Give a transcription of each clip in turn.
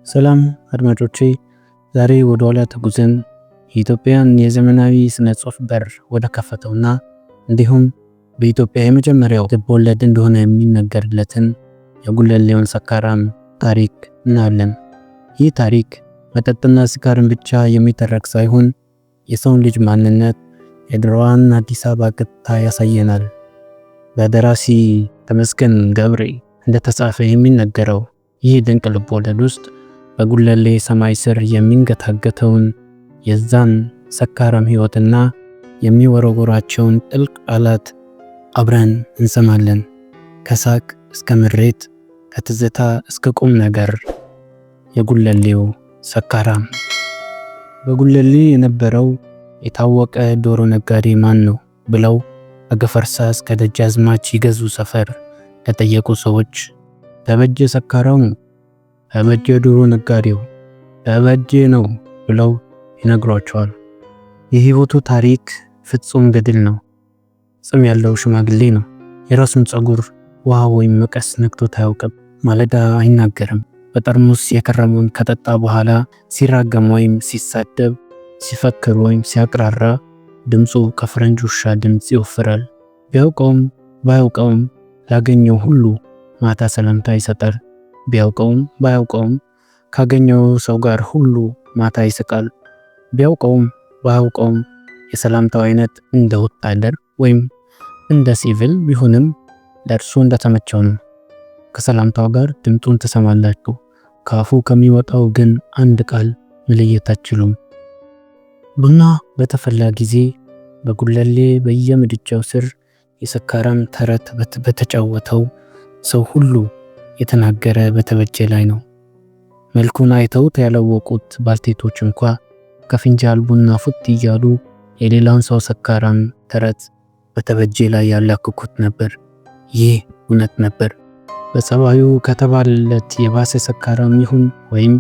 ሰላም አድማጮቼ፣ ዛሬ ወደ ኋላ ተጉዘን የኢትዮጵያን የዘመናዊ ስነ ጽሑፍ በር ወደ ከፈተውና እንዲሁም በኢትዮጵያ የመጀመሪያው ልቦለድ እንደሆነ የሚነገርለትን የጉለሌውን ሰካራም ታሪክ እናያለን። ይህ ታሪክ መጠጥና ስካርን ብቻ የሚተረክ ሳይሆን የሰውን ልጅ ማንነት፣ የድሮዋን አዲስ አበባ ገጽታ ያሳየናል። በደራሲ ተመስገን ገብሬ እንደተጻፈ የሚነገረው ይህ ድንቅ ልቦለድ ውስጥ በጉለሌ ሰማይ ስር የሚንገታገተውን የዛን ሰካራም ሕይወትና የሚወረወራቸውን ጥልቅ ቃላት አብረን እንሰማለን። ከሳቅ እስከ ምሬት፣ ከትዝታ እስከ ቁም ነገር። የጉለሌው ሰካራም። በጉለሌ የነበረው የታወቀ ዶሮ ነጋዴ ማን ነው ብለው ከገፈርሳ እስከ ደጃዝማች ይገዙ ሰፈር ለጠየቁ ሰዎች ተበጀ ሰካራሙ፣ ተበጀ ዶሮ ነጋዴው፣ ተበጀ ነው ብለው ይነግሯቸዋል። የሕይወቱ ታሪክ ፍጹም ገድል ነው። ጽም ያለው ሽማግሌ ነው። የራሱን ፀጉር ውሃ ወይም መቀስ ነክቶት አያውቅም። ማለዳ አይናገርም። በጠርሙስ የከረመውን ከጠጣ በኋላ ሲራገም ወይም ሲሳደብ፣ ሲፈክር ወይም ሲያቅራራ ድምፁ ከፈረንጅ ውሻ ድምፅ ይወፍራል። ቢያውቀውም ባያውቀውም ላገኘው ሁሉ ማታ ሰላምታ ይሰጣል። ቢያውቀውም ባያውቀውም ካገኘው ሰው ጋር ሁሉ ማታ ይስቃል። ቢያውቀውም ባያውቀውም የሰላምታው አይነት እንደ ወታደር ወይም እንደ ሲቪል ቢሆንም ለእርሱ እንደተመቸው ነው። ከሰላምታው ጋር ድምጡን ትሰማላችሁ። ካፉ ከሚወጣው ግን አንድ ቃል መለየት አትችሉም። ቡና በተፈላ ጊዜ በጉለሌ በየምድጃው ስር የሰካራም ተረት በተጫወተው ሰው ሁሉ የተናገረ በተበጀ ላይ ነው። መልኩን አይተውት ያላወቁት ባልቴቶች እንኳ ከፍንጃል ቡና ፉት እያሉ የሌላውን ሰው ሰካራም ተረት በተበጀ ላይ ያላክኩት ነበር። ይህ እውነት ነበር። በጸባዩ ከተባለለት የባሰ ሰካራም ይሁን ወይም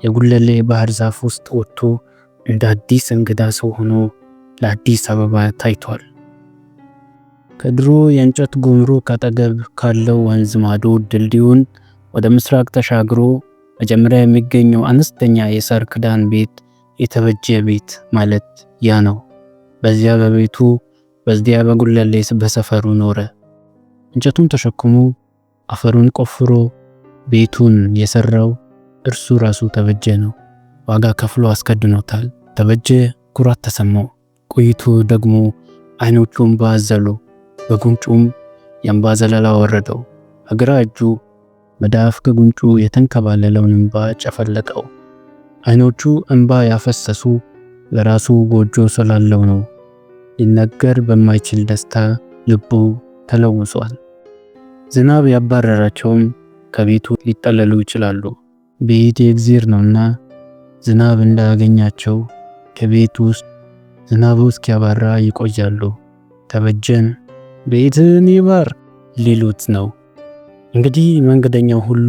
የጉለሌ ባህር ዛፍ ውስጥ ወጥቶ እንደ አዲስ እንግዳ ሰው ሆኖ ለአዲስ አበባ ታይቷል። ከድሮ የእንጨት ጉምሩክ አጠገብ ካለው ወንዝ ማዶ ድልድዩን ወደ ምስራቅ ተሻግሮ መጀመሪያ የሚገኘው አነስተኛ የሳር ክዳን ቤት የተበጀ ቤት ማለት ያ ነው። በዚያ በቤቱ በዚያ በጉለሌ በሰፈሩ ኖረ። እንጨቱን ተሸክሞ አፈሩን ቆፍሮ ቤቱን የሰራው እርሱ ራሱ ተበጀ ነው። ዋጋ ከፍሎ አስከድኖታል። ተበጀ ኩራት ተሰማው። ቆይቶ ደግሞ አይኖቹን ባዘሉ፣ በጉንጩም የእንባ ዘለላ ወረደው። በግራ እጁ መዳፍ ከጉንጩ የተንከባለለውን እንባ ጨፈለቀው። አይኖቹ እንባ ያፈሰሱ ለራሱ ጎጆ ስላለው ነው። ሊነገር በማይችል ደስታ ልቡ ተለውሷል። ዝናብ ያባረራቸውም ከቤቱ ሊጠለሉ ይችላሉ። ቤት የእግዚአብሔር ነውና ዝናብ እንዳያገኛቸው ከቤት ውስጥ ዝናቡ እስኪያባራ ይቆያሉ። ተበጀን ቤትን ይባር ሊሉት ነው። እንግዲህ መንገደኛው ሁሉ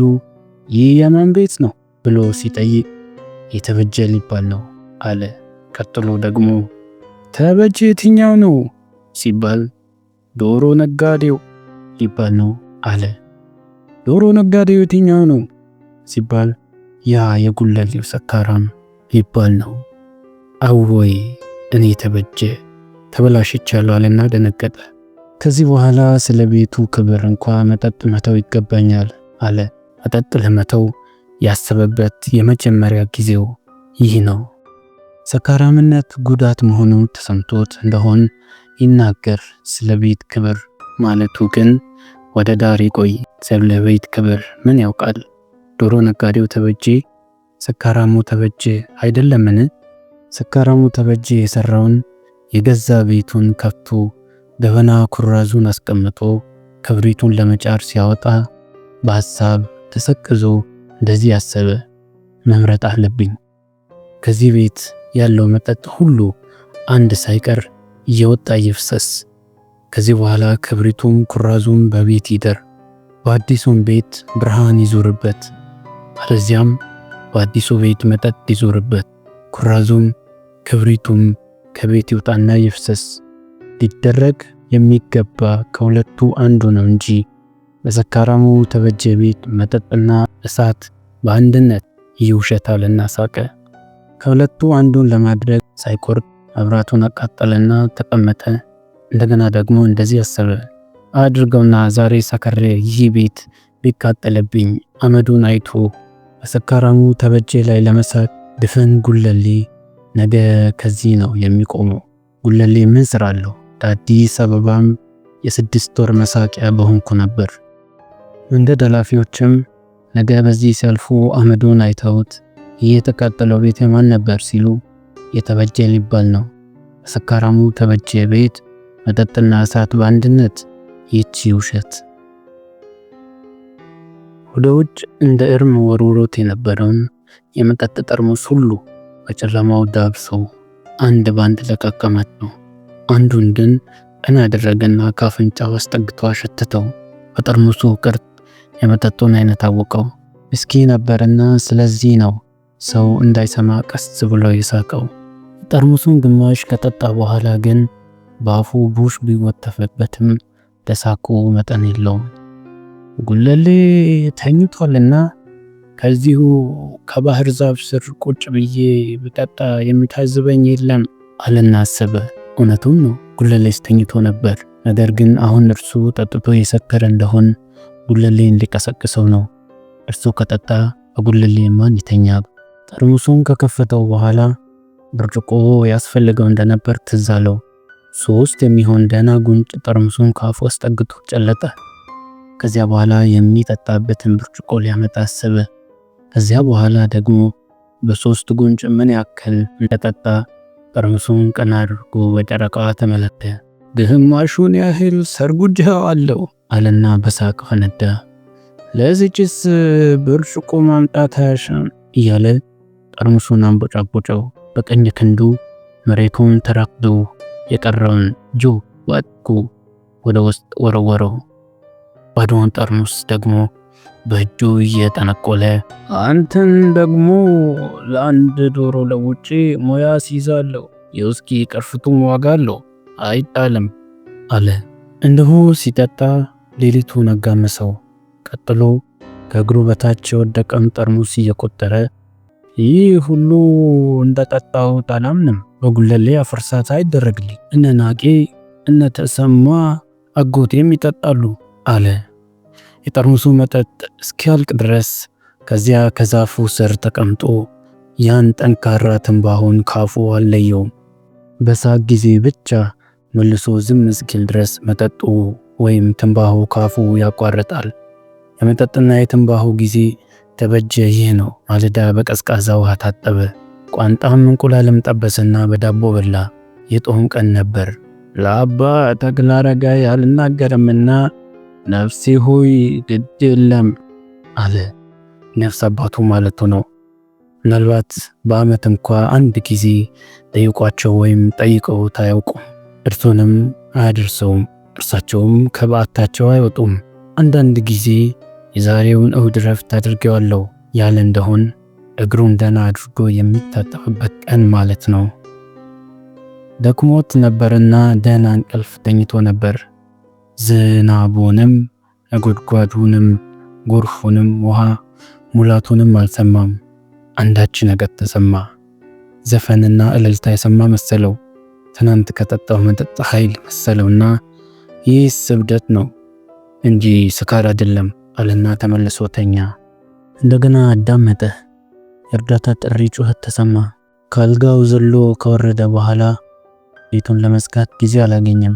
ይህ የማን ቤት ነው ብሎ ሲጠይቅ የተበጀ ሊባል ነው አለ። ቀጥሎ ደግሞ ተበጀ የትኛው ነው ሲባል ዶሮ ነጋዴው ሊባል ነው አለ። ዶሮ ነጋዴው የትኛው ነው ሲባል ያ የጉለሌው ሰካራም ሊባል ነው። አወይ እኔ ተበጀ ተበላሽቻለሁ አለና ደነገጠ። ከዚህ በኋላ ስለ ቤቱ ክብር እንኳ መጠጥ መተው ይገባኛል አለ። መጠጥ ለመተው ያሰበበት የመጀመሪያ ጊዜው ይህ ነው። ሰካራምነት ጉዳት መሆኑን ተሰምቶት እንደሆን ይናገር። ስለ ቤት ክብር ማለቱ ግን ወደ ዳር ይቆይ። ስለ ቤት ክብር ምን ያውቃል? ዶሮ ነጋዴው ተበጀ ሰካራሙ ተበጀ አይደለምን? ሰካራሙ ተበጀ የሰራውን የገዛ ቤቱን ከፍቶ ገበና ኩራዙን አስቀምጦ ክብሪቱን ለመጫር ሲያወጣ በሐሳብ ተሰቅዞ እንደዚህ ያሰበ፣ መምረጥ አለብኝ። ከዚህ ቤት ያለው መጠጥ ሁሉ አንድ ሳይቀር እየወጣ ይፍሰስ። ከዚህ በኋላ ክብሪቱም ኩራዙም በቤት ይደር፣ በአዲሱም ቤት ብርሃን ይዞርበት። አለዚያም በአዲሱ ቤት መጠጥ ይዞርበት። ኩራዙም ክብሪቱም ከቤት ይውጣና ይፍሰስ። ሊደረግ የሚገባ ከሁለቱ አንዱ ነው እንጂ በሰካራሙ ተበጀ ቤት መጠጥና እሳት በአንድነት ይህ ውሸት አለና ሳቀ። ከሁለቱ አንዱን ለማድረግ ሳይቆርጥ መብራቱን አቃጠለና ተቀመጠ። እንደገና ደግሞ እንደዚህ አሰበ፣ አድርገውና ዛሬ ሰከሬ ይህ ቤት ቢቃጠልብኝ አመዱን አይቶ በሰካራሙ ተበጀ ላይ ለመሳቅ ድፍን ጉለሌ ነገ ከዚህ ነው የሚቆመው። ጉለሌ ምን ስራ አለው? አዲስ አበባም የ6 ወር መሳቂያ በሆንኩ ነበር። መንገድ ኃላፊዎችም ነገ በዚህ ሲያልፉ አመዱን አይተውት ይህ የተቃጠለው ቤት የማን ነበር ሲሉ የተበጀ ሊባል ነው። በሰካራሙ ተበጀ ቤት መጠጥና እሳት በአንድነት። ይህቺ ውሸት ወደ ውጭ እንደ እርም ወርውሮት የነበረውን የመጠጥ ጠርሙስ ሁሉ በጨለማው ዳብሶ አንድ ባንድ ለቃቀማቸው። አንዱን ግን ቀና ያደረገና ካፍንጫው አስጠግቶ አሸተተው። በጠርሙሱ ቅርጥ የመጠጡን አይነት አወቀው። እስኪ ነበርና ስለዚህ ነው ሰው እንዳይሰማ ቀስ ብሎ የሳቀው። ጠርሙሱን ግማሽ ከጠጣ በኋላ ግን በአፉ ቡሽ ቢወተፈበትም ለሳቁ መጠን የለውም። ጉለሌ ተኝቷልና ከዚሁ ከባህር ዛፍ ስር ቁጭ ብዬ ብጠጣ የሚታዝበኝ የለም አለና አሰበ። እውነቱም ነው፣ ጉለሌስ ተኝቶ ነበር። ነገር ግን አሁን እርሱ ጠጥቶ የሰከረ እንደሆን ጉለሌን ሊቀሰቅሰው ነው። እርሱ ከጠጣ በጉለሌ ማን ይተኛል? ጠርሙሱን ከከፈተው በኋላ ብርጭቆ ያስፈልገው እንደነበር ትዝ አለው። 3 የሚሆን ደህና ጉንጭ ጠርሙሱን ካፉ አስጠግቶ ጨለጠ። ከዚያ በኋላ የሚጠጣበትን ብርጭቆ ሊያመጣ አሰበ። ከዚያ በኋላ ደግሞ በ3 ጉንጭ ምን ያክል እንደጠጣ ጠርሙሱን ቀና አድርጎ በጨረቃዋ ተመለከተ። ግማሹን ያህል ሰርጉጄዋለሁ አለና በሳቅ ፈነዳ። ለዚህችስ ብርጭቆ ማምጣት አያሻም እያለ ጠርሙሱን አንቦጫቦጨው። በቀኝ ክንዱ መሬቱን ተራክዶ የቀረውን ጆ ዋጥኩ ወደ ውስጥ ወረወረው። ባዶውን ጠርሙስ ደግሞ በእጁ እየጠነቆለ አንተን ደግሞ ለአንድ ዶሮ ለውጪ ሙያ ሲይዛለሁ፣ የውስኪ ቅርፍቱም ዋጋ አለው አይጣልም አለ። እንዲሁ ሲጠጣ ሌሊቱ ነጋመሰው። ቀጥሎ ከእግሩ በታች የወደቀም ጠርሙስ እየቆጠረ ይህ ሁሉ እንደጠጣው አላምንም፣ በጉለሌ አፍርሳት አይደረግልኝ፣ እነ ናቄ እነ ተሰማ አጎቴም ይጠጣሉ አለ። የጠርሙሱ መጠጥ እስኪያልቅ ድረስ ከዚያ ከዛፉ ስር ተቀምጦ ያን ጠንካራ ትንባሆን ካፉ አልለየውም። በሳቅ ጊዜ ብቻ መልሶ ዝም እስኪል ድረስ መጠጡ ወይም ትንባሆ ካፉ ያቋርጣል። የመጠጥና የትንባሆ ጊዜ ተበጀ ይህ ነው። ማለዳ በቀዝቃዛ ውሃ ታጠበ። ቋንጣም እንቁላልም ጠበሰና በዳቦ በላ። የጦም ቀን ነበር። ለአባ ተክለ አረጋይ አልናገርምና ነፍሴ ሆይ ግድ የለም አለ። ነፍስ አባቱ ማለቱ ነው። ምናልባት በዓመት እንኳ አንድ ጊዜ ጠይቋቸው ወይም ጠይቀውት አያውቁም። እርሱንም አያደርሰውም፣ እርሳቸውም ከበዓታቸው አይወጡም። አንዳንድ ጊዜ የዛሬውን እሁድ ረፍት አድርጌዋለሁ ያለ እንደሆን እግሩን ደህና አድርጎ የሚታጠብበት ቀን ማለት ነው። ደክሞት ነበርና ደህና እንቅልፍ ተኝቶ ነበር። ዝናቡንም ነጎድጓዱንም ጎርፉንም ውሃ ሙላቱንም አልሰማም። አንዳች ነገር ተሰማ። ዘፈንና እልልታ የሰማ መሰለው። ትናንት ከጠጣው መጠጥ ኃይል መሰለውና ይህ ስብደት ነው እንጂ ስካር አይደለም አለና ተመልሶ ተኛ። እንደገና አዳመጠ። የእርዳታ ጥሪ ጩኸት ተሰማ። ከአልጋው ዘሎ ከወረደ በኋላ ቤቱን ለመዝጋት ጊዜ አላገኘም።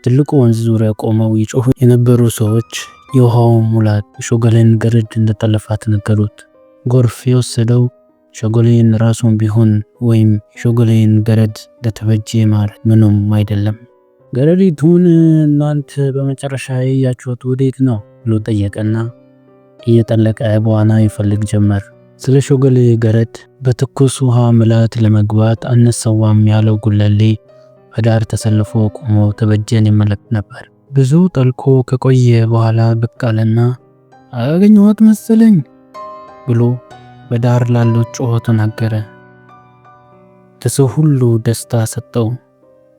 ትልቁ ወንዝ ዙሪያ ቆመው ይጮሁ የነበሩ ሰዎች የውሃው ሙላት ሾገሌን ገረድ እንደጠለፋት ነገሩት። ጎርፍ የወሰደው ሾገሌን ራሱን ቢሆን ወይም ሾገሌን ገረድ ለተበጀ ማለት ምንም አይደለም። ገረዲቱን እናንተ በመጨረሻ ያያችሁት ወዴት ነው ብሎ ጠየቀና እየጠለቀ በዋና ይፈልግ ጀመር። ስለ ሾገሌ ገረድ በትኩስ ውሃ ምላት ለመግባት አነሰዋም ያለው ጉለሌ በዳር ተሰልፎ ቆሞ ተበጀን ይመለከት ነበር። ብዙ ጠልቆ ከቆየ በኋላ ብቅ አለና አገኘሁት መሰለኝ ብሎ በዳር ላሉት ጮኸ ተናገረ። ለሰው ሁሉ ደስታ ሰጠው።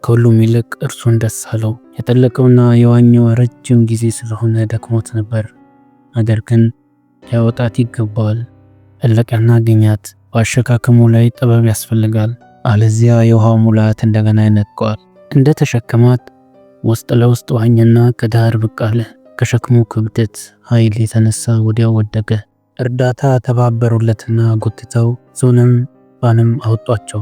ከሁሉም ይልቅ እርሱን ደስ አለው። የጠለቀውና የዋኘው ረጅም ጊዜ ስለሆነ ደክሞት ነበር። ነገር ግን ሊያወጣት ይገባዋል። እለቀና ግኛት በአሸካከሙ ላይ ጥበብ ያስፈልጋል፣ አለዚያ የውሃው ሙላት እንደገና ይነጥቀዋል። እንደ ተሸከማት ውስጥ ለውስጥ ዋኘና ከዳር ብቅ አለ። ከሸክሙ ክብደት ኃይል የተነሳ ወዲያው ወደቀ። እርዳታ ተባበሩለትና ጎትተው ዞንም ባንም አወጧቸው።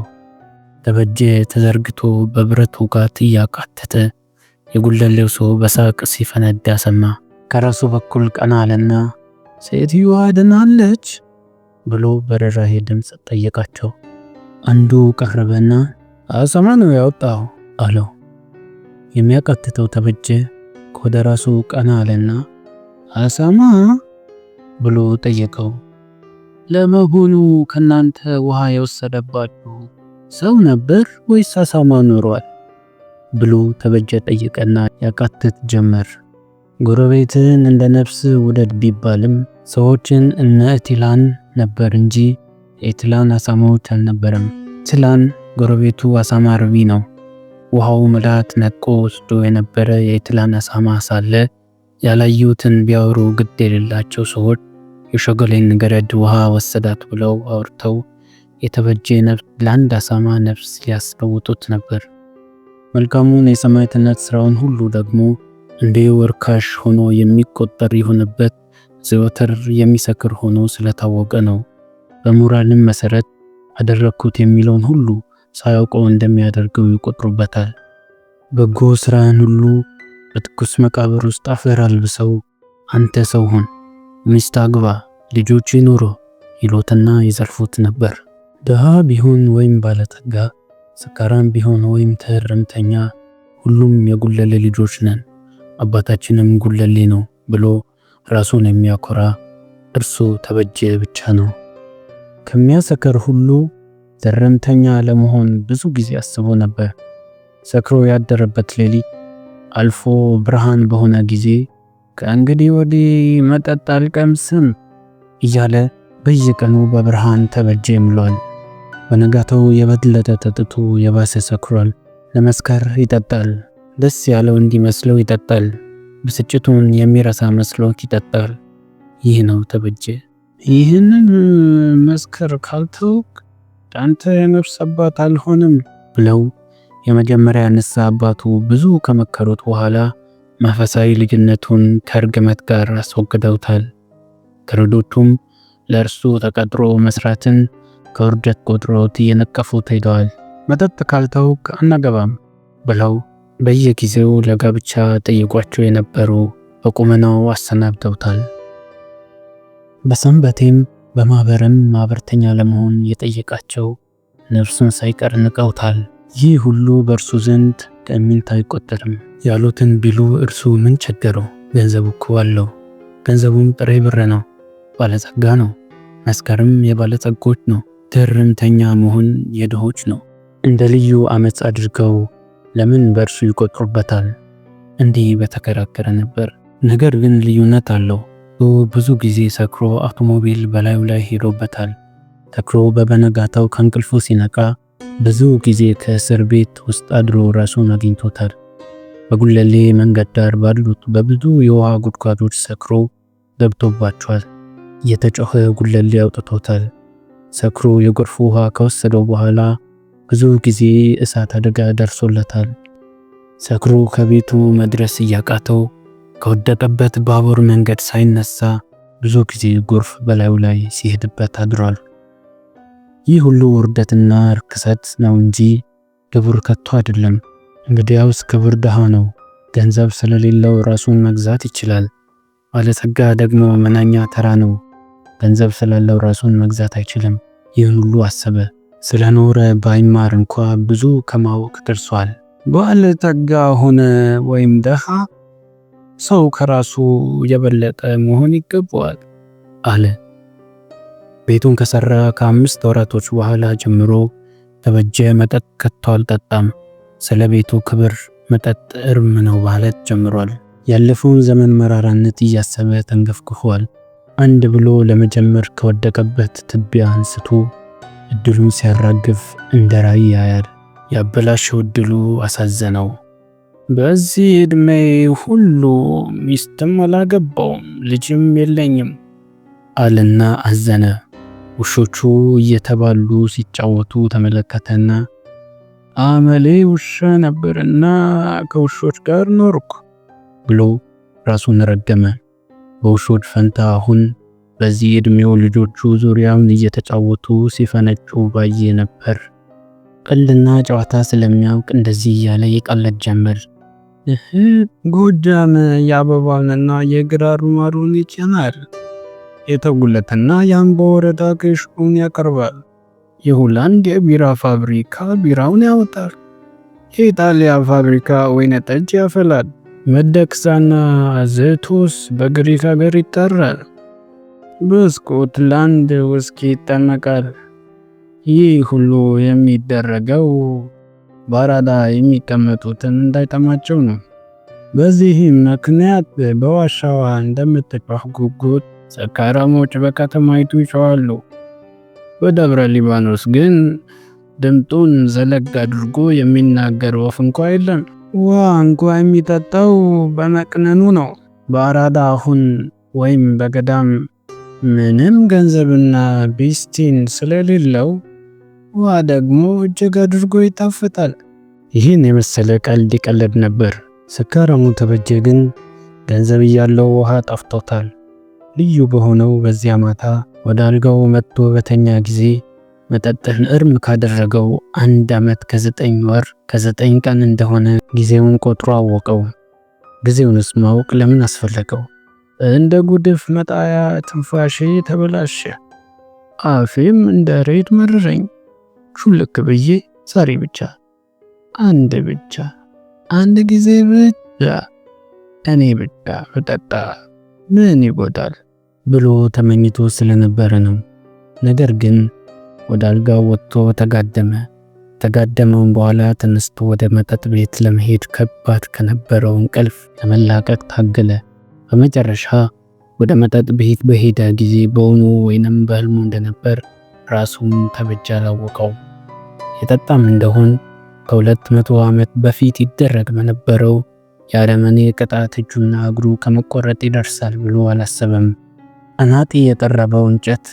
ተበጀ ተዘርግቶ በብረት ውጋት እያቃተተ የጉለሌው ሰው በሳቅ ሲፈነዳ ሰማ። ከራሱ በኩል ቀና አለና ሴትዮዋ ድናለች ብሎ በርህራሄ ድምፅ ጠየቃቸው። አንዱ ቀረበና አሳማ ነው ያወጣው አለው። የሚያቃትተው ተበጀ ወደ ራሱ ቀና አለና አሳማ ብሎ ጠየቀው። ለመሆኑ ከናንተ ውሃ የወሰደባችሁ ሰው ነበር ወይስ አሳማ ኖሯል ብሎ ተበጀ ጠየቀና ያቃትት ጀመር። ጎረቤትን እንደ ነፍስ ውደድ ቢባልም ሰዎችን እነ እቲላን ነበር እንጂ የእቲላን አሳማዎች አልነበረም። እቲላን ጎረቤቱ አሳማ አርቢ ነው። ውሃው ምላት ነጥቆ ወስዶ የነበረ የእቲላን አሳማ ሳለ ያላዩትን ቢያወሩ ግድ የሌላቸው ሰዎች የሸጎሌን ገረድ ውሃ ወሰዳት ብለው አውርተው የተበጀ ነፍስ ለአንድ አሳማ ነፍስ ሊያስለውጡት ነበር። መልካሙን የሰማዕትነት ስራውን ሁሉ ደግሞ እንዲሁ ርካሽ ሆኖ የሚቆጠር የሆነበት ዘወትር የሚሰክር ሆኖ ስለታወቀ ነው። በሞራልም መሰረት አደረኩት የሚለውን ሁሉ ሳያውቀው እንደሚያደርገው ይቆጥሩበታል። በጎ ስራን ሁሉ በትኩስ መቃብር ውስጥ አፈር አልብሰው አንተ ሰው ሁን፣ ሚስት አግባ፣ ልጆች ይኑሩ ይሎትና ይዘርፉት ነበር። ድሃ ቢሆን ወይም ባለጠጋ፣ ሰካራም ቢሆን ወይም ተረምተኛ ሁሉም የጉለሌ ልጆች ነን፣ አባታችንም ጉለሌ ነው ብሎ ራሱን የሚያኮራ እርሱ ተበጀ ብቻ ነው። ከሚያሰከር ሁሉ ተረምተኛ ለመሆን ብዙ ጊዜ አስቦ ነበር። ሰክሮ ያደረበት ሌሊት አልፎ ብርሃን በሆነ ጊዜ ከእንግዲህ ወዲህ መጠጥ አልቀምስም እያለ በየቀኑ በብርሃን ተበጀ ይምሏል። በነጋታው የበለጠ ጠጥቶ የባሰ ሰክሯል። ለመስከር ይጠጣል። ደስ ያለው እንዲመስለው ይጠጣል። ብስጭቱን የሚረሳ መስሎት ይጠጣል። ይህ ነው ተበጀ። ይህንን መስከር ካልተውክ አንተ የነፍስ አባት አልሆንም ብለው የመጀመሪያ ንስሐ አባቱ ብዙ ከመከሩት በኋላ መንፈሳዊ ልጅነቱን ከእርግመት ጋር አስወግደውታል። ከረዶቹም ለእርሱ ተቀጥሮ መስራትን ከውርደት ቆጥሮት እየነቀፉት ሄደዋል። መጠጥ ካልተውክ አናገባም ብለው በየጊዜው ለጋብቻ ጠይቋቸው የነበሩ በቁመናው አሰናብተውታል። በሰንበቴም በማህበርም ማህበርተኛ ለመሆን የጠየቃቸው ነፍሱን ሳይቀር ንቀውታል። ይህ ሁሉ በእርሱ ዘንድ ከእሚንት አይቆጠርም። ያሉትን ቢሉ እርሱ ምን ቸገረው? ገንዘቡ እኮ አለው። ገንዘቡም ጥሬ ብር ነው። ባለጸጋ ነው። መስከርም የባለጸጎች ነው። ትርምተኛ መሆን የድሆች ነው። እንደ ልዩ አመፅ አድርገው ለምን በእርሱ ይቆጥሩበታል? እንዲህ በተከራከረ ነበር። ነገር ግን ልዩነት አለው። ብዙ ጊዜ ሰክሮ አውቶሞቢል በላዩ ላይ ሄዶበታል። ሰክሮ በበነጋታው ከእንቅልፉ ሲነቃ ብዙ ጊዜ ከእስር ቤት ውስጥ አድሮ ራሱን አግኝቶታል። በጉለሌ መንገድ ዳር ባሉት በብዙ የውሃ ጉድጓዶች ሰክሮ ገብቶባቸዋል። የተጮኸ ጉለሌ አውጥቶታል። ሰክሮ የጎርፍ ውሃ ከወሰደው በኋላ ብዙ ጊዜ እሳት አደጋ ደርሶለታል። ሰክሮ ከቤቱ መድረስ እያቃተው ከወደቀበት ባቡር መንገድ ሳይነሳ ብዙ ጊዜ ጎርፍ በላዩ ላይ ሲሄድበት አድሯል። ይህ ሁሉ ውርደትና ርክሰት ነው እንጂ ክብር ከቶ አይደለም። እንግዲያውስ ክብር ድሃ ነው። ገንዘብ ስለሌለው ራሱን መግዛት ይችላል። ባለጸጋ ደግሞ መናኛ ተራ ነው። ገንዘብ ስላለው ራሱን መግዛት አይችልም። ይህን ሁሉ አሰበ። ስለኖረ ባይማር እንኳ ብዙ ከማወቅ ደርሷል። ባለጠጋ ሆነ ወይም ድሃ ሰው ከራሱ የበለጠ መሆን ይገባዋል አለ። ቤቱን ከሰራ ከ5 ወራቶች በኋላ ጀምሮ ተበጀ መጠጥ ከቶ አልጠጣም። ስለ ቤቱ ክብር መጠጥ እርም ነው ማለት ጀምሯል። ያለፈውን ዘመን መራራነት እያሰበ ተንገፍግፏል። አንድ ብሎ ለመጀመር ከወደቀበት ትቢያ አንስቶ እድሉን ሲያራግፍ እንደ ራዕይ ያያል። ያበላሸው እድሉ አሳዘነው። በዚህ ዕድሜ ሁሉ ሚስትም አላገባውም ልጅም የለኝም አለና አዘነ። ውሾቹ እየተባሉ ሲጫወቱ ተመለከተና አመሌ ውሻ ነበርና ከውሾች ጋር ኖርኩ ብሎ ራሱን ረገመ። በውሾች ፈንታ አሁን በዚህ እድሜው ልጆቹ ዙሪያውን እየተጫወቱ ሲፈነጩ ባየ ነበር። ቀልድና ጨዋታ ስለሚያውቅ እንደዚህ እያለ ይቀልድ ጀመር። ጎጃም የአበባውንና የግራሩ ማሩን ይጭናል። የተጉለትና የአምቦ ወረዳ ገሽውን ያቀርባል። የሆላንድ የቢራ ፋብሪካ ቢራውን ያወጣል። የኢጣሊያ ፋብሪካ ወይነ ጠጅ ያፈላል። መደክሳና ዘቶስ በግሪክ ሀገር ይጠራል። በስኮትላንድ ውስኪ ይጠመቃል። ይህ ሁሉ የሚደረገው በአራዳ የሚቀመጡትን እንዳይጠማቸው ነው። በዚህም ምክንያት በዋሻዋ እንደምትጮህ ጉጉት ሰካራሞች በከተማይቱ ይጮኻሉ። በደብረ ሊባኖስ ግን ድምጡን ዘለግ አድርጎ የሚናገር ወፍ እንኳ የለም። ውሃ እንኳ የሚጠጣው በመቅነኑ ነው። በአራዳ አሁን ወይም በገዳም ምንም ገንዘብና ቢስቲን ስለሌለው ውሃ ደግሞ እጅግ አድርጎ ይጣፍጣል። ይህን የመሰለ ቀልድ ይቀልድ ነበር። ሰካራሙ ተበጀ ግን ገንዘብ እያለው ውሃ ጠፍቶታል። ልዩ በሆነው በዚያ ማታ ወደ አልጋው መጥቶ በተኛ ጊዜ መጠጥን እርም ካደረገው 1 ዓመት ከ9 ወር ከ9 ቀን እንደሆነ ጊዜውን ቆጥሮ አወቀው። ጊዜውንስ ማወቅ ለምን አስፈለገው? እንደ ጉድፍ መጣያ ትንፋሼ ተበላሸ፣ አፌም እንደ ሬት መረረኝ። ሹልክ ብዬ ዛሬ ብቻ አንድ ጊዜ ብቻ እኔ ብቻ ብጠጣ ምን ይጎዳል ብሎ ተመኝቶ ስለነበረ ነው። ነገር ግን ወደ አልጋው ወጥቶ ተጋደመውን በኋላ ተነስቶ ወደ መጠጥ ቤት ለመሄድ ከባድ ከነበረው እንቅልፍ ለመላቀቅ ታገለ። በመጨረሻ ወደ መጠጥ ቤት በሄደ ጊዜ በውኑ ወይንም በህልሙ እንደነበር ራሱን ተበጀ አላወቀው። የጠጣም እንደሆን ከ200 ዓመት በፊት ይደረግ በነበረው የአረመኔ ቅጣት እጁና እግሩ ከመቆረጥ ይደርሳል ብሎ አላሰበም። አናጢ የጠረበው እንጨት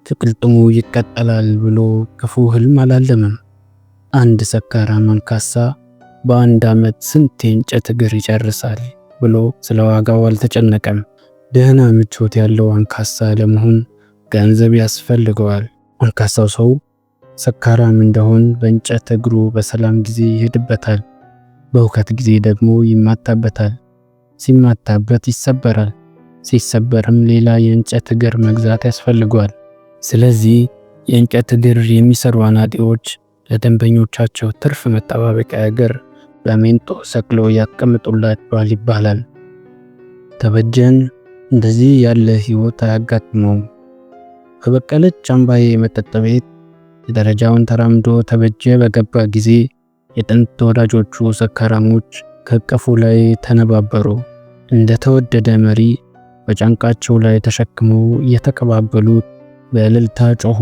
ትቅልጥሙ ይቀጠላል ብሎ ክፉ ህልም አላለመም። አንድ ሰካራም አንካሳ በ1 ዓመት ስንት የእንጨት እግር ይጨርሳል ብሎ ስለ ዋጋው አልተጨነቀም። ደህና ምቾት ያለው አንካሳ ለመሆን ገንዘብ ያስፈልገዋል። አንካሳው ሰው ሰካራም እንደሆን በእንጨት እግሩ በሰላም ጊዜ ይሄድበታል፣ በሁከት ጊዜ ደግሞ ይማታበታል። ሲማታበት ይሰበራል፣ ሲሰበርም ሌላ የእንጨት እግር መግዛት ያስፈልገዋል። ስለዚህ የእንጨት እግር የሚሰሩ አናጢዎች ለደንበኞቻቸው ትርፍ መጠባበቂያ እግር በሜንጦ ሰቅለው ያስቀምጡላቸዋል ይባላል። ተበጀን እንደዚህ ያለ ህይወት አያጋጥመውም። በበቀለች አምባዬ መጠጥ ቤት የደረጃውን ተራምዶ ተበጀ በገባ ጊዜ የጥንት ወዳጆቹ ሰካራሞች ከቀፉ ላይ ተነባበሩ። እንደተወደደ መሪ በጫንቃቸው ላይ ተሸክመው እየተቀባበሉት በእልልታ ጮሁ።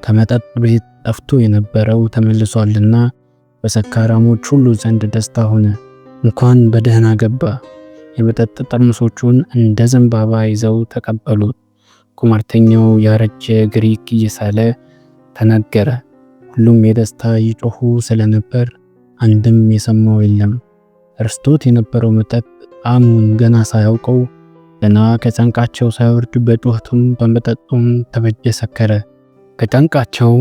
ከመጠጥ ቤት ጠፍቶ የነበረው ተመልሷልና በሰካራሞች ሁሉ ዘንድ ደስታ ሆነ። እንኳን በደህና ገባ። የመጠጥ ጠርሙሶቹን እንደ ዘንባባ ይዘው ተቀበሉት። ቁማርተኛው ያረጀ ግሪክ እየሳለ ተናገረ። ሁሉም የደስታ ይጮሁ ስለነበር አንድም የሰማው የለም። እርስቶት የነበረው መጠጥ ጣዕሙን ገና ሳያውቀው ገና ከጫንቃቸው ሳይወርድ በጩኸቱም በመጠጡም ተበጀ ሰከረ። ከጫንቃቸው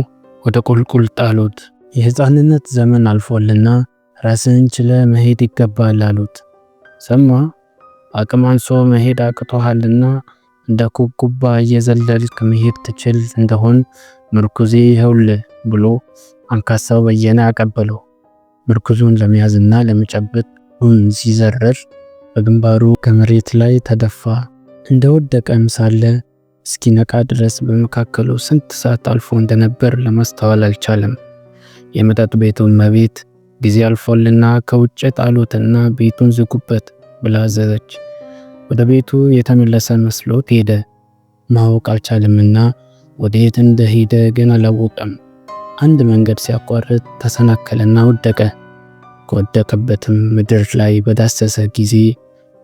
ወደ ቁልቁል ጣሉት። የሕፃንነት ዘመን አልፎልና ራስን ችለ መሄድ ይገባል አሉት። ሰማ። አቅም አንሶ መሄድ አቅቶሃልና እንደ ኩብኩባ እየዘለልክ መሄድ ትችል እንደሆን ምርኩዜ ይኸውልህ ብሎ አንካሳው በየነ አቀበለው። ምርኩዙን ለመያዝና ለመጨበጥ ሲዘረር በግንባሩ ከመሬት ላይ ተደፋ። እንደወደቀም ሳለ እስኪነቃ ድረስ በመካከሉ ስንት ሰዓት አልፎ እንደነበር ለማስተዋል አልቻለም። የመጠጥ ቤቱን መቤት ጊዜ አልፎልና ከውጭ ጣሉትና ቤቱን ዝጉበት ብላ አዘዘች። ወደ ቤቱ የተመለሰ መስሎት ሄደ። ማወቅ አልቻለምና ወዴት እንደሄደ ግን አላወቀም። አንድ መንገድ ሲያቋርጥ ተሰናከለና ወደቀ። ከወደቀበትም ምድር ላይ በዳሰሰ ጊዜ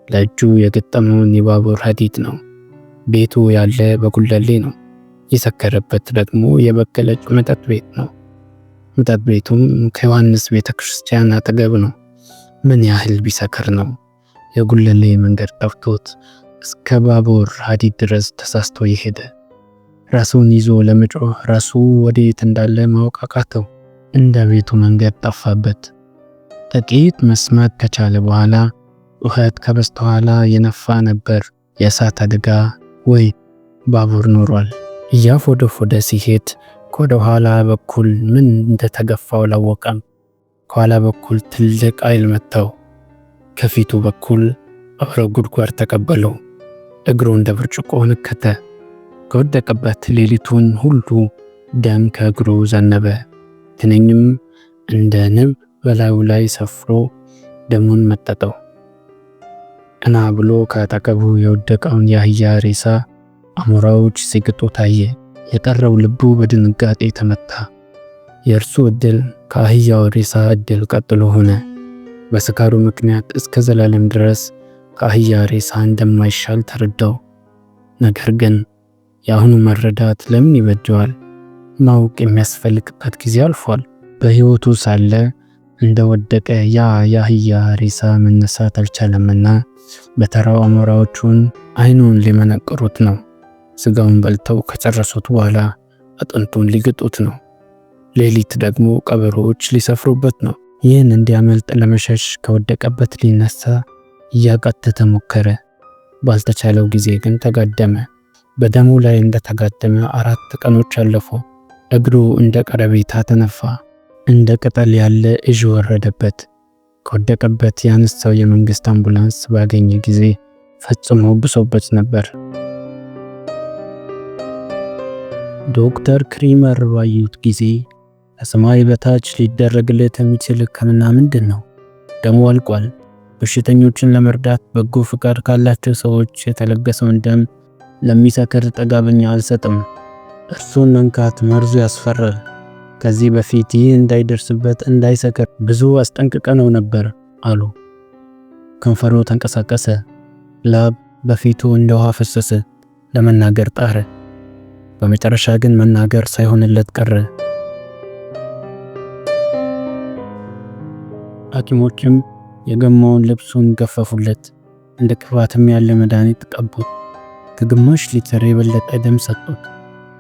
ለእጁ የገጠመውን የባቡር ሐዲድ ነው። ቤቱ ያለ በጉለሌ ነው። የሰከረበት ደግሞ የበቀለች መጠጥ ቤት ነው። መጠጥ ቤቱም ከዮሐንስ ቤተክርስቲያን አጠገብ ነው። ምን ያህል ቢሰክር ነው የጉለሌ መንገድ ጠፍቶት እስከ ባቡር ሐዲድ ድረስ ተሳስቶ የሄደ? ራሱን ይዞ ለመጮህ ራሱ ወዴት እንዳለ ማወቅ አቃተው። እንደ ቤቱ መንገድ ጠፋበት። ጥቂት መስማት ከቻለ በኋላ ጩኸት ከበስተኋላ የነፋ ነበር። የእሳት አደጋ ወይ ባቡር ኖሯል። እያፎደፎደ ሲሄድ ከወደ ኋላ በኩል ምን እንደተገፋው አላወቀም። ከኋላ በኩል ትልቅ ኃይል መታው። ከፊቱ በኩል አውራ ጉድጓድ ተቀበለው። እግሩ እንደ ብርጭቆ ነከተ። ከወደቀበት ሌሊቱን ሁሉ ደም ከእግሩ ዘነበ። ትንኝም እንደ ንብ በላዩ ላይ ሰፍሮ ደሙን መጠጠው። ቀና ብሎ ከአጠገቡ የወደቀውን የአህያ ሬሳ አሞራዎች ሲግጡ ታየ። የቀረው ልቡ በድንጋጤ ተመታ። የእርሱ ዕድል ከአህያው ሬሳ ዕድል ቀጥሎ ሆነ። በስካሩ ምክንያት እስከ ዘላለም ድረስ ከአህያ ሬሳ እንደማይሻል ተረዳው። ነገር ግን የአሁኑ መረዳት ለምን ይበጀዋል? ማወቅ የሚያስፈልግበት ጊዜ አልፏል። በሕይወቱ ሳለ እንደወደቀ ያ የአህያ ሬሳ መነሳት አልቻለምና በተራው አሞራዎቹን አይኑን ሊመነቅሩት ነው። ስጋውን በልተው ከጨረሱት በኋላ አጥንቱን ሊግጡት ነው። ሌሊት ደግሞ ቀበሮዎች ሊሰፍሩበት ነው። ይህን እንዲያመልጥ ለመሸሽ ከወደቀበት ሊነሳ እያቃተተ ሞከረ። ባልተቻለው ጊዜ ግን ተጋደመ። በደሙ ላይ እንደተጋደመ 4 ቀኖች አለፉ። እግሩ እንደ ቀረቤታ ተነፋ። እንደ ቅጠል ያለ እዥ ወረደበት። ከወደቀበት ያነሳው የመንግስት አምቡላንስ ባገኘ ጊዜ ፈጽሞ ብሶበት ነበር። ዶክተር ክሪመር ባዩት ጊዜ ከሰማይ በታች ሊደረግለት የሚችል ሕክምና ምንድን ነው? ደሙ አልቋል። በሽተኞችን ለመርዳት በጎ ፍቃድ ካላቸው ሰዎች የተለገሰውን ደም ለሚሰክር ጠጋበኛ አልሰጥም። እርሱን መንካት መርዙ ያስፈራል። ከዚህ በፊት ይህ እንዳይደርስበት እንዳይሰክር ብዙ አስጠንቅቀነው ነበር አሉ። ከንፈሩ ተንቀሳቀሰ። ላብ በፊቱ እንደ ውሃ ፈሰሰ። ለመናገር ጣረ። በመጨረሻ ግን መናገር ሳይሆንለት ቀረ። ሐኪሞችም የገማውን ልብሱን ገፈፉለት። እንደ ቅባትም ያለ መድኃኒት ቀቡት። ከግማሽ ሊትር የበለጠ ደም ሰጡት።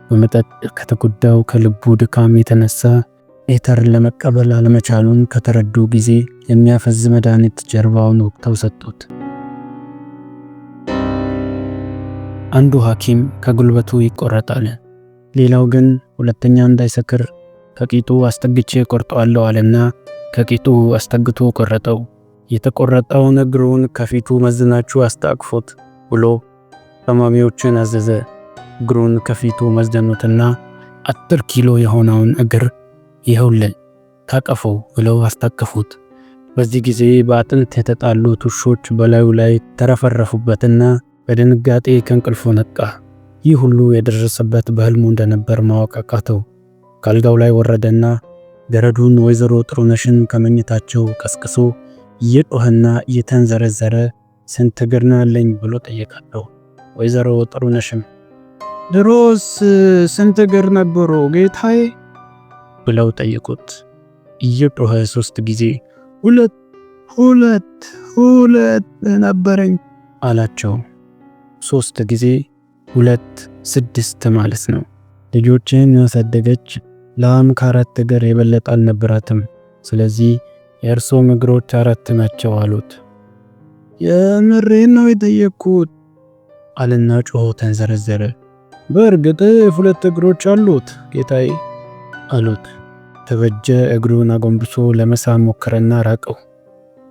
በመጠጥ ከተጎዳው ከልቡ ድካም የተነሳ ኤተርን ለመቀበል አለመቻሉን ከተረዱ ጊዜ የሚያፈዝ መድኃኒት ጀርባውን ወቅተው ሰጡት። አንዱ ሐኪም ከጉልበቱ ይቆረጣል። ሌላው ግን ሁለተኛ እንዳይሰክር ከቂጡ አስጠግቼ ቆርጠዋለሁ አለና ከቂጡ አስጠግቶ ቆረጠው። የተቆረጠውን እግሩን ከፊቱ መዝናችሁ አስታቅፉት ብሎ ታማሚዎችን አዘዘ። እግሩን ከፊቱ መዝደኑትና 10 ኪሎ የሆነውን እግር ይኸውልህ ታቀፈው ብለው አስታቀፉት። በዚህ ጊዜ በአጥንት የተጣሉት ውሾች በላዩ ላይ ተረፈረፉበትና በድንጋጤ ከእንቅልፉ ነቃ። ይህ ሁሉ የደረሰበት በህልሙ እንደነበር ማወቅ አቃተው። ካልጋው ላይ ወረደና ገረዱን ወይዘሮ ጥሩነሽን ከመኝታቸው ቀስቅሶ እየጮኸና እየተንዘረዘረ ስንት እግር ነው ያለኝ ብሎ ጠየቃቸው። ወይዘሮ ጥሩነሽም ድሮስ ስንት እግር ነበሩ ጌታዬ ብለው ጠየቁት። እየጮኸ 3 ጊዜ ሁለት ነበረኝ አላቸው። 3 ጊዜ 2 6 ማለት ነው። ልጆችን ያሳደገች ላም ከ4 እግር የበለጠ አልነበራትም። ስለዚህ የእርሶም እግሮች 4 ናቸው አሉት። የምሬን ነው የጠየቅኩት አልና ጮሆ ተንዘረዘረ። በእርግጥ 2 እግሮች አሉት ጌታዬ አሉት። ተበጀ እግሩን አጎንብሶ ለመሳም ሞከረና ራቀው።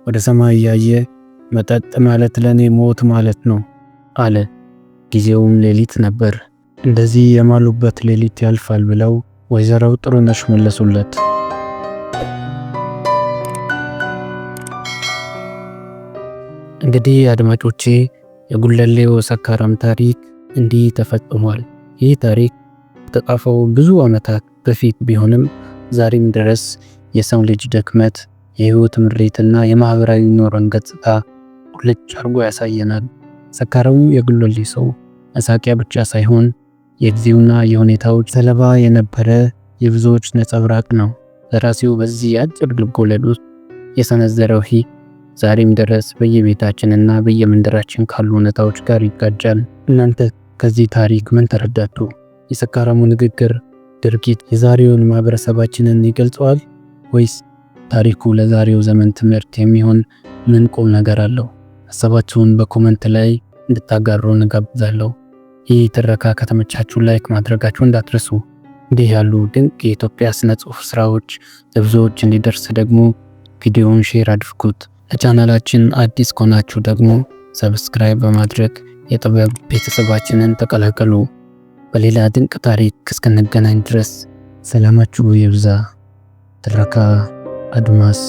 ወደ ሰማይ እያየ መጠጥ ማለት ለኔ ሞት ማለት ነው አለ። ጊዜውም ሌሊት ነበር። እንደዚህ የማሉበት ሌሊት ያልፋል ብለው ወይዘሮ ጥሩነሽ መለሱለት። እንግዲህ አድማጮቼ የጉለሌው ሰካራም ታሪክ እንዲህ ተፈጽሟል። ይህ ታሪክ የተጻፈው ብዙ ዓመታት በፊት ቢሆንም ዛሬም ድረስ የሰው ልጅ ድክመት፣ የህይወት ምሬትና የማህበራዊ ኑሮን ገጽታ ቁልጭ አርጎ ያሳየናል። ሰካራሙ የጉለሌ ሰው መሳቂያ ብቻ ሳይሆን የጊዜውና የሁኔታዎች ሰለባ የነበረ የብዙዎች ነጸብራቅ ነው። ደራሲው በዚህ አጭር ልቦለድ ውስጥ የሰነዘረው ዛሬም ድረስ በየቤታችንና በየመንደራችን ካሉ እውነታዎች ጋር ይጋጫል። እናንተ ከዚህ ታሪክ ምን ተረዳችሁ? የሰካራሙ ንግግር ድርጊት የዛሬውን ማህበረሰባችንን ይገልጸዋል ወይስ ታሪኩ ለዛሬው ዘመን ትምህርት የሚሆን ምን ቁም ነገር አለው? ሀሳባችሁን በኮመንት ላይ እንድታጋሩ እንጋብዛለሁ። ይህ ትረካ ከተመቻችሁ ላይክ ማድረጋችሁ እንዳትረሱ። እንዲህ ያሉ ድንቅ የኢትዮጵያ ስነ ጽሑፍ ስራዎች ለብዙዎች እንዲደርስ ደግሞ ቪዲዮውን ሼር አድርጉት። ለቻናላችን አዲስ ከሆናችሁ ደግሞ ሰብስክራይብ በማድረግ የጥበብ ቤተሰባችንን ተቀላቀሉ። በሌላ ድንቅ ታሪክ እስክንገናኝ ድረስ ሰላማችሁ ይብዛ። ትረካ አድማስ